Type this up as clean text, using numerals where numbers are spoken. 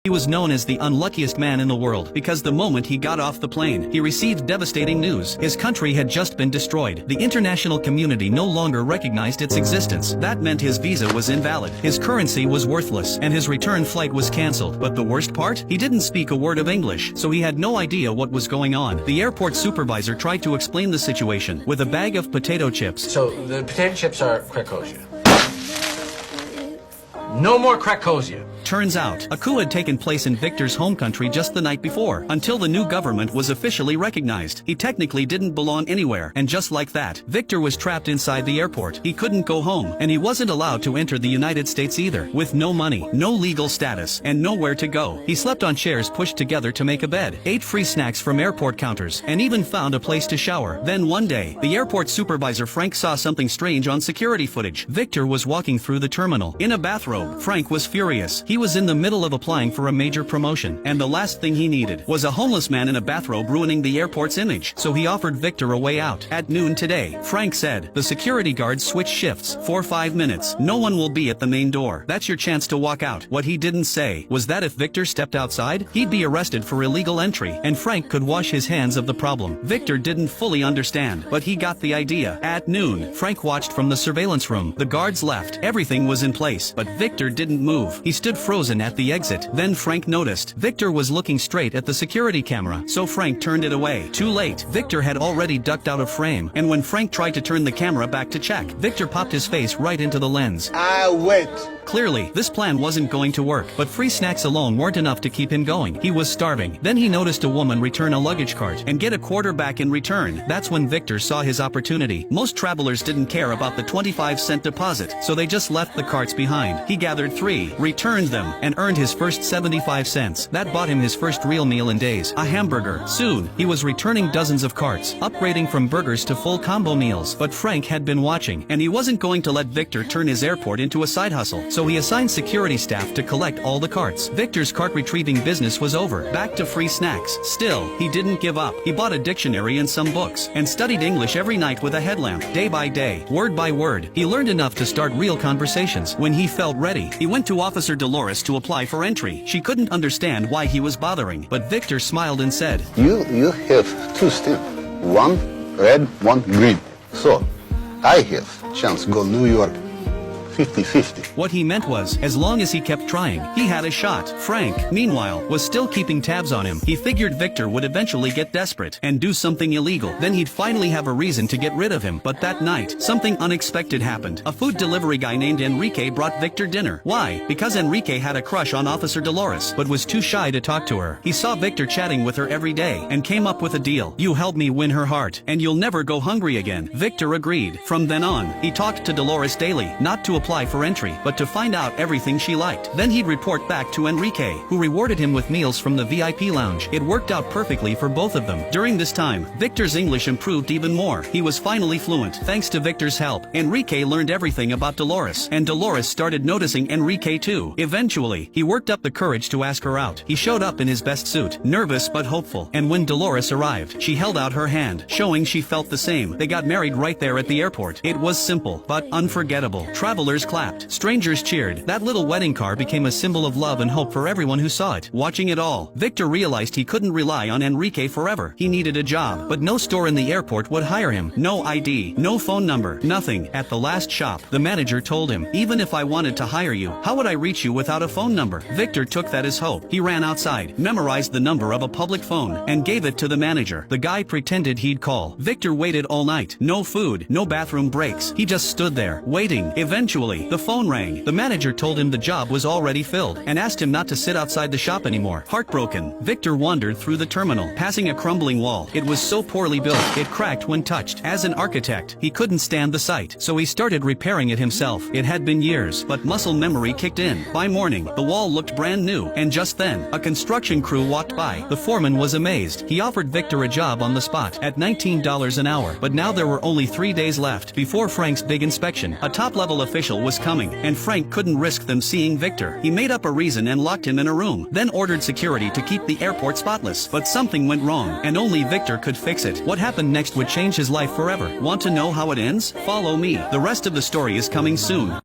He was known as the unluckiest man in the world because the moment he got off the plane, he received devastating news. His country had just been destroyed. The international community no longer recognized its existence. That meant his visa was invalid, his currency was worthless, and his return flight was cancelled. But the worst part? He didn't speak a word of English, so he had no idea what was going on. The airport supervisor tried to explain the situation with a bag of potato chips. So the potato chips are Krakosia. No more Krakosia. Turns out, a coup had taken place in Victor's home country just the night before, until the new government was officially recognized. He technically didn't belong anywhere, and just like that, Victor was trapped inside the airport. He couldn't go home, and he wasn't allowed to enter the United States either. With no money, no legal status, and nowhere to go, he slept on chairs pushed together to make a bed, ate free snacks from airport counters, and even found a place to shower. Then one day, the airport supervisor Frank saw something strange on security footage. Victor was walking through the terminal, in a bathrobe. Frank was furious. He was in the middle of applying for a major promotion, and the last thing he needed was a homeless man in a bathrobe ruining the airport's image. So he offered Victor a way out. At noon today, Frank said, the security guards switch shifts for 5 minutes. No one will be at the main door. That's your chance to walk out. What he didn't say was that if Victor stepped outside, he'd be arrested for illegal entry, and Frank could wash his hands of the problem. Victor didn't fully understand, but he got the idea. At noon, Frank watched from the surveillance room. The guards left. Everything was in place, but Victor didn't move. He stood frozen at the exit. Then Frank noticed Victor was looking straight at the security camera, so Frank turned it away. Too late. Victor had already ducked out of frame, and when Frank tried to turn the camera back to check, Victor popped his face right into the lens. I wait. Clearly, this plan wasn't going to work, but free snacks alone weren't enough to keep him going. He was starving. Then he noticed a woman return a luggage cart and get a quarter back in return. That's when Victor saw his opportunity. Most travelers didn't care about the 25-cent deposit, so they just left the carts behind. He gathered 3, returned them, and earned his first 75 cents. That bought him his first real meal in days, a hamburger. Soon, he was returning dozens of carts, upgrading from burgers to full combo meals. But Frank had been watching, and he wasn't going to let Victor turn his airport into a side hustle. So he assigned security staff to collect all the carts. Victor's cart retrieving business was over. Back to free snacks. Still, he didn't give up. He bought a dictionary and some books, and studied English every night with a headlamp. Day by day, word by word, he learned enough to start real conversations. When he felt ready, he went to Officer Dolores to apply for entry. She couldn't understand why he was bothering, but Victor smiled and said, You have 2 stamps. 1 red, 1 green. So, I have chance go New York 50-50. What he meant was, as long as he kept trying, he had a shot. Frank, meanwhile, was still keeping tabs on him. He figured Victor would eventually get desperate and do something illegal. Then he'd finally have a reason to get rid of him. But that night, something unexpected happened. A food delivery guy named Enrique brought Victor dinner. Why? Because Enrique had a crush on Officer Dolores, but was too shy to talk to her. He saw Victor chatting with her every day, and came up with a deal. You help me win her heart, and you'll never go hungry again. Victor agreed. From then on, he talked to Dolores daily, not to apply for entry, but to find out everything she liked. Then he'd report back to Enrique, who rewarded him with meals from the VIP lounge. It worked out perfectly for both of them. During this time, Victor's English improved even more. He was finally fluent. Thanks to Victor's help, Enrique learned everything about Dolores, and Dolores started noticing Enrique too. Eventually, he worked up the courage to ask her out. He showed up in his best suit, nervous but hopeful, and when Dolores arrived, she held out her hand, showing she felt the same. They got married right there at the airport. It was simple, but unforgettable. Travelers clapped. Strangers cheered. That little wedding car became a symbol of love and hope for everyone who saw it. Watching it all, Victor realized he couldn't rely on Enrique forever. He needed a job, but no store in the airport would hire him. No ID, no phone number, nothing. At the last shop, the manager told him, even if I wanted to hire you, how would I reach you without a phone number? Victor took that as hope. He ran outside, memorized the number of a public phone, and gave it to the manager. The guy pretended he'd call. Victor waited all night. No food, no bathroom breaks. He just stood there, waiting. Eventually, the phone rang. The manager told him the job was already filled, and asked him not to sit outside the shop anymore. Heartbroken, Victor wandered through the terminal, passing a crumbling wall. It was so poorly built, it cracked when touched. As an architect, he couldn't stand the sight, so he started repairing it himself. It had been years, but muscle memory kicked in. By morning, the wall looked brand new, and just then, a construction crew walked by. The foreman was amazed. He offered Victor a job on the spot, at $19 an hour. But now there were only 3 days left before Frank's big inspection. A top-level official was coming, and Frank couldn't risk them seeing Victor. He made up a reason and locked him in a room, then ordered security to keep the airport spotless. But something went wrong, and only Victor could fix it. What happened next would change his life forever. Want to know how it ends? Follow me. The rest of the story is coming soon.